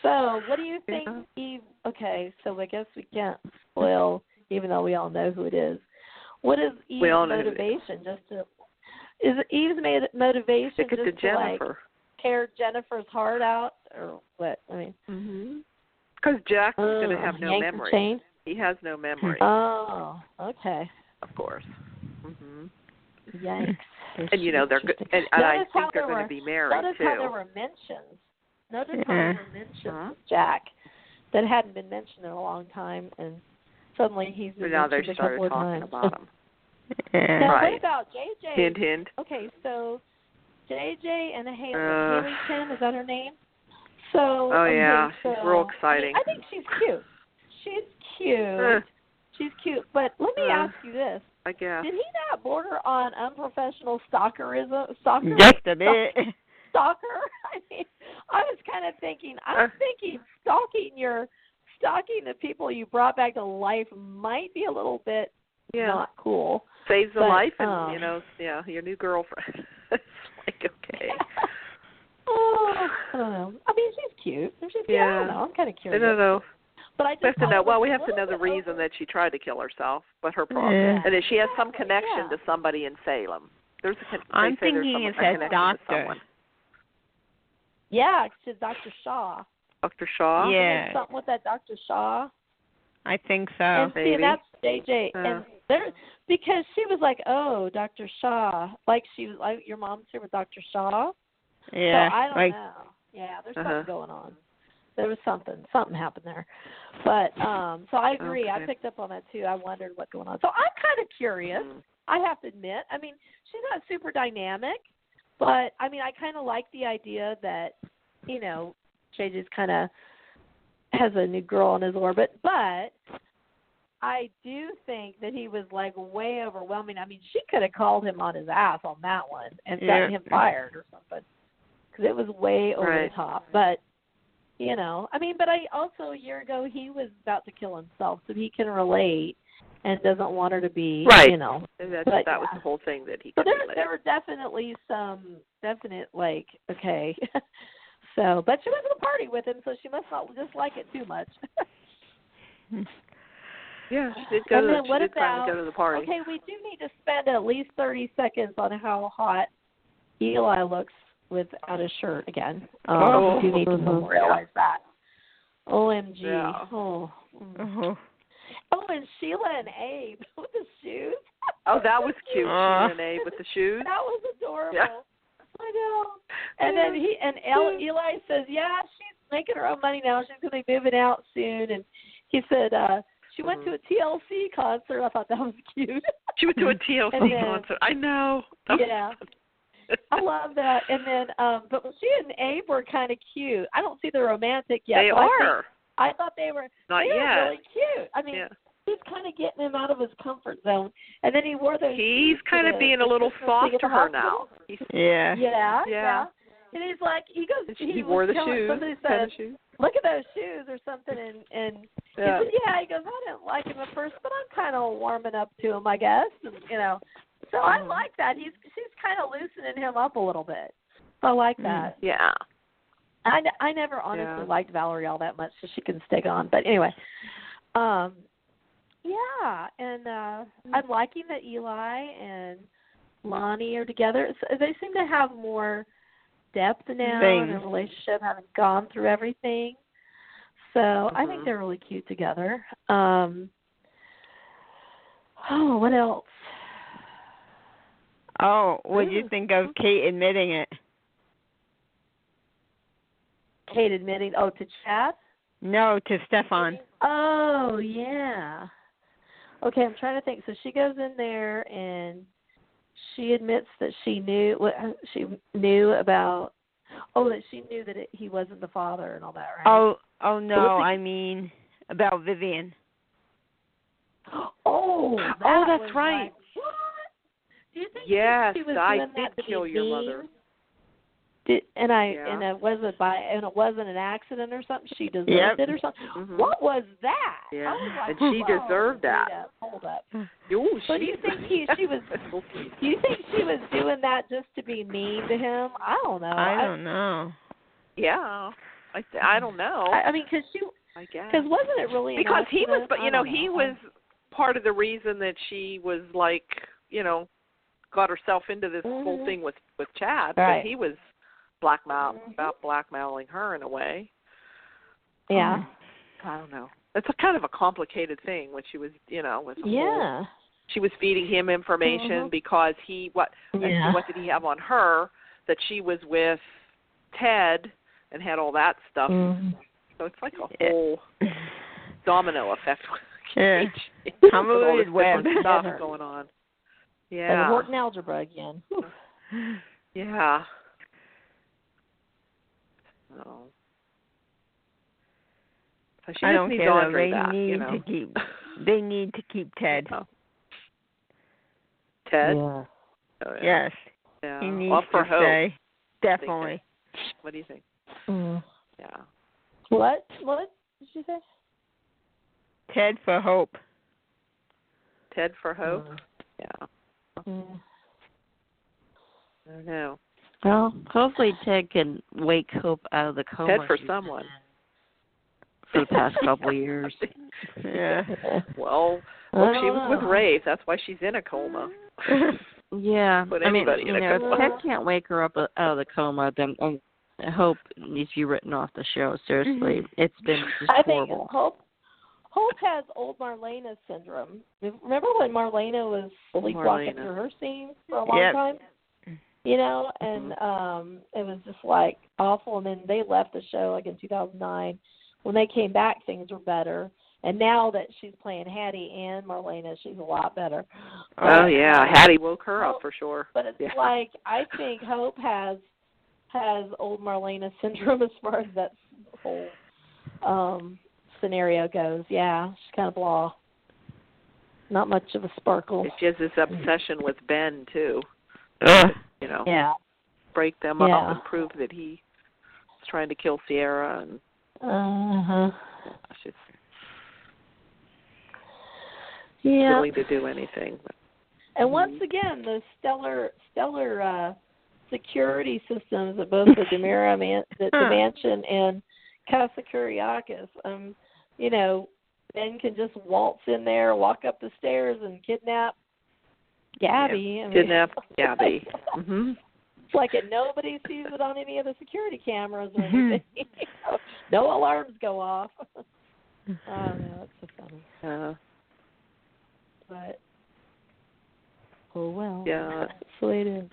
So, what do you think, Eve? Okay, so I guess we can't spoil, even though we all know who it is. What is Eve's motivation? Is Eve's motivation just to tear Jennifer's heart out, or what? I mean, because Jack is going to have no memory. Chain? He has no memory. Oh, okay. Of course. Yikes. And they're good. And I think they're going to be married too. Notice how there were mentions of Jack that hadn't been mentioned in a long time, and suddenly he's been mentioned a couple of times. About him. Now, what about JJ? Hint, hint. Okay, so JJ and Haley Tim, is that her name? So. Oh yeah, she's real exciting. I think she's cute. She's cute, but let me ask you this. I guess. Did he not border on unprofessional stalkerism? Just a bit. Stalker? I mean, I was kind of thinking, stalking the people you brought back to life might be a little bit not cool. Saves a life and, your new girlfriend. It's like, okay. I don't know. I mean, she's cute. I don't know. I'm kind of curious. I don't know. But we have to know. Well, we have to know the reason that she tried to kill herself, but her problem, and that she has some connection to somebody in Salem. I'm thinking it's a doctor. Yeah, it's Dr. Shaw. Dr. Shaw? Yeah. Something with that Dr. Shaw. I think so. And see, that's JJ. And because she was like, oh, Dr. Shaw. Like she was like your mom's here with Dr. Shaw. Yeah. So I don't know. Yeah, there's something going on. There was something happened there. But so I agree. Okay. I picked up on that too. I wondered what's going on. So I'm kind of curious. I have to admit. I mean, she's not super dynamic, but I mean, I kind of like the idea that, you know, Jay just kind of has a new girl on his orbit, but I do think that he was like way overwhelming. I mean, she could have called him on his ass on that one and gotten him fired or something, because it was way over the top. But, you know, I mean, but I also, a year ago, he was about to kill himself, so he can relate and doesn't want her to be, you know. That was the whole thing that he could relate. There were definitely some definite, like, okay. So, but she went to the party with him, so she must not dislike it too much. Yeah, she did go to the party. Okay, we do need to spend at least 30 seconds on how hot Eli looks without his shirt again. We do need to memorialize that. OMG. Yeah. Oh, and Sheila and Abe with the shoes. Oh, that was cute. Sheila and Abe with the shoes. That was adorable. Yeah. I know. And then Eli says, yeah, she's making her own money now. She's going to be moving out soon. And he said, she went to a TLC concert. I thought that was cute. She went to a TLC concert. I know. Yeah. I love that. And then, but she and Abe were kind of cute. I don't see the romantic yet. They are. I thought they were. Not they yet. Were really cute. I mean, he's kind of getting him out of his comfort zone. And then he wore those. He's kind of being a little soft to her now. Yeah. And he's like, he goes. He wore the shoes. Somebody said, "Look at those shoes" or something, and he said, "Yeah." He goes, "I didn't like him at first, but I'm kind of warming up to him, I guess." And, you know, so I like that. She's kind of loosening him up a little bit. So I like that. Yeah. I never honestly liked Valerie all that much, so she can stick on. But anyway, and I'm liking that Eli and Lonnie are together. So they seem to have more depth now in their relationship, having gone through everything. So I think they're really cute together. What else? Oh, what do you think of Kate admitting it? Kate admitting, to Chad? No, to Stefan. Oh, yeah. Okay, I'm trying to think. So she goes in there and she admits that she knew that she knew that he wasn't the father and all that, right? Oh no, I mean about Vivian. That's right. Like, what? Do you think yes, she was I doing did that to kill be your mean? mother. And it wasn't an accident or something. She deserved it or something. Mm-hmm. What was that? Yeah, I was like, and she deserved that. Hold up. So do you think she was? Do you think she was doing that just to be mean to him? I don't know. I don't know. Yeah, I don't know. I mean, because wasn't it really because he was, but he was part of the reason that she was like, got herself into this whole thing with Chad. Right. But he was about blackmailing her in a way. Yeah. I don't know. It's a kind of a complicated thing when she was, with she was feeding him information because what did he have on her that she was with Ted and had all that stuff. So it's like a whole domino effect. Convoluted web stuff going on. Yeah. And the Horton algebra again. Whew. Yeah. So she I don't needs care. Andre They need to keep Ted. Ted? Yeah. Oh, yeah. Yes. Yeah. He needs to stay. Definitely. What do you think? Yeah. What did you say? Ted for hope. Ted for hope? Yeah. I don't know. Well, hopefully Ted can wake Hope out of the coma. Ted for someone. For the past couple of years. Yeah. Well, she was with Rafe. That's why she's in a coma. Yeah. Put anybody in a coma. If Ted can't wake her up out of the coma, then Hope needs to be written off the show. Seriously. It's been just horrible. I think Hope has old Marlena syndrome. Remember when Marlena was sleepwalking through her scenes for a long time? And it was just like awful. And then they left the show like in 2009. When they came back, things were better. And now that she's playing Hattie and Marlena, she's a lot better. Oh, yeah. Hattie woke her up for sure. But it's like, I think Hope has old Marlena syndrome as far as that whole scenario goes. Yeah, she's kind of blah. Not much of a sparkle. She has this obsession with Ben, too. You know, break them up and prove that he's trying to kill Ciera. And she's willing to do anything. And once again, the stellar security systems at both the the mansion and Casa Kuriakis. You know, Ben can just waltz in there, walk up the stairs, and kidnap Gabi. Yeah. Kidnap Gabi. It's like nobody sees it on any of the security cameras or anything. No alarms go off. Oh, no, it's so funny. But, oh, well. Yeah. That's the way it is.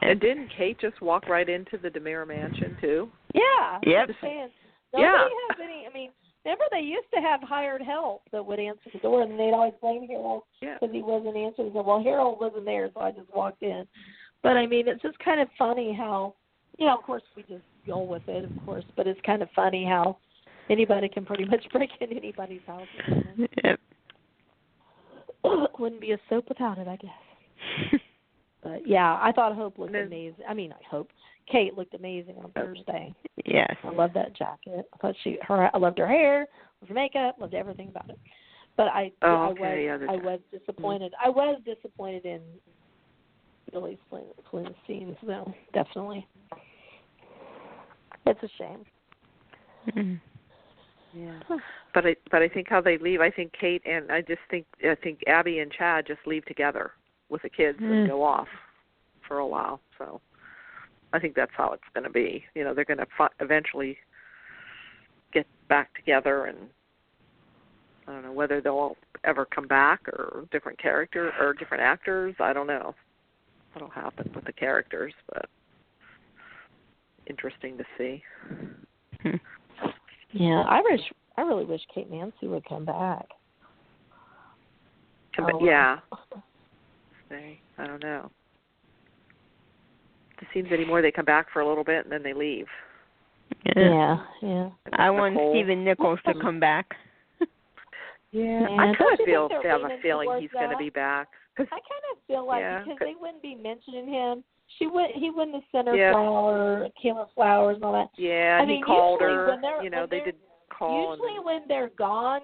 And didn't Kate just walk right into the DeMera mansion, too? Yeah. Yep. Nobody has any, I mean, remember they used to have hired help that would answer the door, and they'd always blame Harold because he wasn't answering. Well, Harold wasn't there, so I just walked in. But, I mean, it's just kind of funny how, you know, of course we just go with it, of course, but it's kind of funny how anybody can pretty much break in anybody's house. Yep. Wouldn't be a soap without it, I guess. But, yeah, I thought Hope looked amazing. I mean, Kate looked amazing on Thursday. Yes. I love that jacket. I thought I loved her hair, her makeup, loved everything about it. But I was disappointed. I was disappointed in Billy's Flynn's scenes, though, definitely. It's a shame. Mm-hmm. Yeah. But I think how they leave, I think Kate and I think Abby and Chad just leave together with the kids and go off for a while. So I think that's how it's going to be. You know, they're going to eventually get back together, and I don't know whether they'll ever come back or different character or different actors. I don't know. That'll happen with the characters, but interesting to see. Yeah, I really wish Kate Nancy would come back. Yeah. I don't know. It seems anymore they come back for a little bit and then they leave. Yeah. I want Stephen Nichols to come back. Yeah, I kind of have a feeling he's going to be back. I kind of feel like because they wouldn't be mentioning him. He wouldn't have sent her Kayla flowers and all that. Yeah, I mean, he called her. They did call. Usually when they're gone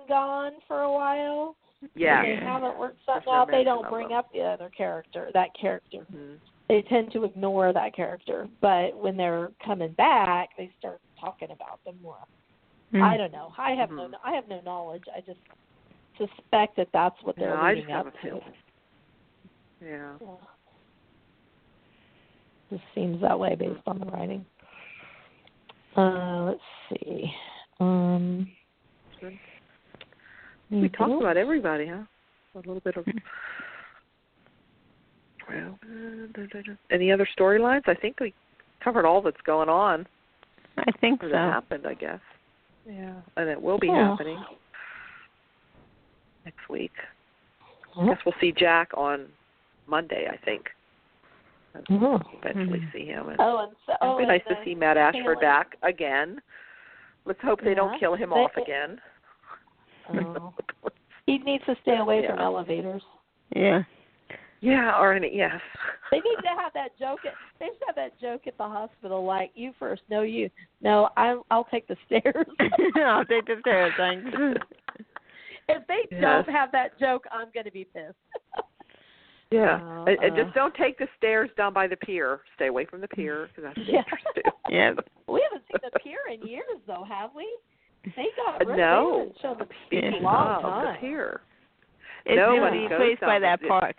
for a while, they haven't worked something out, they don't bring up the other character, that character. Mm-hmm. They tend to ignore that character. But when they're coming back, they start talking about them more. Mm-hmm. I don't know. I have no knowledge. I just suspect that that's what they're leading up to. Yeah. Just seems that way based on the writing. Let's see. We talked about everybody, huh? A little bit of. Well, any other storylines? I think we covered all that's going on. I think so. That happened, I guess. Yeah, and it will be happening next week. I guess we'll see Jack on Monday, I think. Eventually see him. And it'd be nice to see Matt Ashford back again. Let's hope they don't kill him off again. He needs to stay away from elevators. Yeah. Yeah, yes. They need to have that joke. They should have that joke at the hospital, like, you first, no you. No, I'll take the stairs. I'll take the stairs, thanks. If they don't have that joke, I'm going to be pissed. Yeah, and just don't take the stairs down by the pier. Stay away from the pier, because that's dangerous, too. Yeah. We haven't seen the pier in years, though, have we? They got rid of it. The pier. It's the place by that park.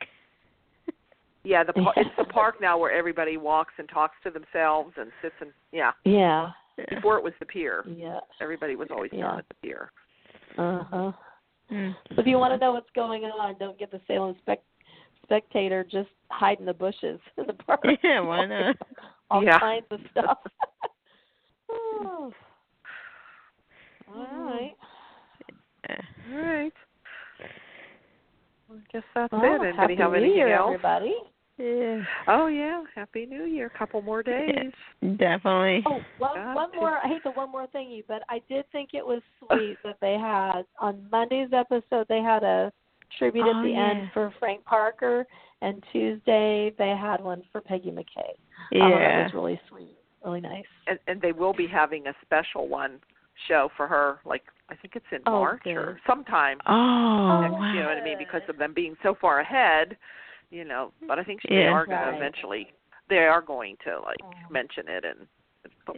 Yeah, it's the park now where everybody walks and talks to themselves and sits and, Yeah. Before it was the pier. Yeah. Everybody was always down at the pier. Uh-huh. So if you want to know what's going on, don't get the Salem Spectator, just hide in the bushes in the park. Yeah, why not? All kinds of stuff. All right. I guess that's it. Anybody have anything New Year, else? Everybody. Yeah. Oh yeah, Happy New Year. A couple more days. Yeah, definitely. Oh, one more. I hate the one more thingy, but I did think it was sweet that they had on Monday's episode. They had a tribute at the end for Frank Parker, and Tuesday they had one for Peggy McKay. That was really sweet, really nice. And they will be having a special one show for her. Like I think it's in March or sometime. Oh, next, you know what I mean? Because of them being so far ahead. You know, but I think they are going to eventually. They are going to mention it and. So.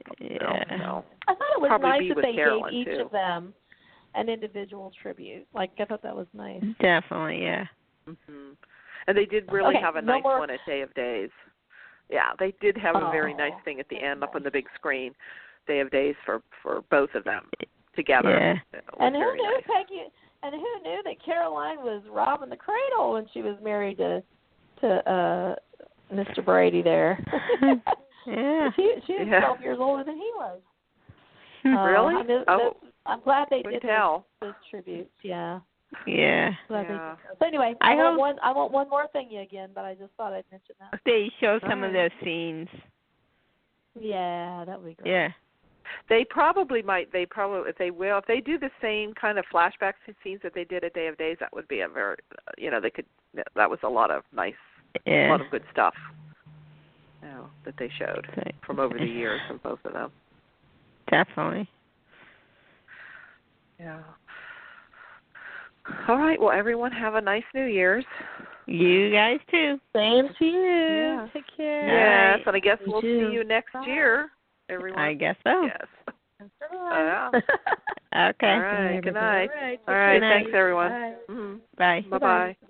I thought it was nice that they Carolyn, gave each of them an individual tribute. Like I thought that was nice. Definitely, yeah. Mm-hmm. And they did really have a nice one at Day of Days. Yeah, they did have a very nice thing at the end up on the big screen. Day of Days for both of them together. Yeah. And who knew Peggy? And who knew that Caroline was robbing the cradle when she was married to Mr. Brady there? Yeah. She was 12 years older than he was. Really? I'm glad they did tell. those tributes. Yeah. Yeah. So anyway, I want one more thing again, but I just thought I'd mention that. They show some of their scenes. Yeah, that would be great. Yeah. They probably might. If they will, if they do the same kind of flashback scenes that they did at Day of Days, that would be a very, they could. That was a lot of nice, a lot of good stuff. That they showed from over the years from both of them. Definitely. Yeah. All right. Well, everyone have a nice New Year's. You guys too. Same to you. Yeah. Take care. Yes, and I guess we'll see you next year, everyone. I guess so. Yes. Yeah. Okay. All right. Good night. All right. Thanks, everyone. Bye. Mm-hmm. Bye. Bye-bye.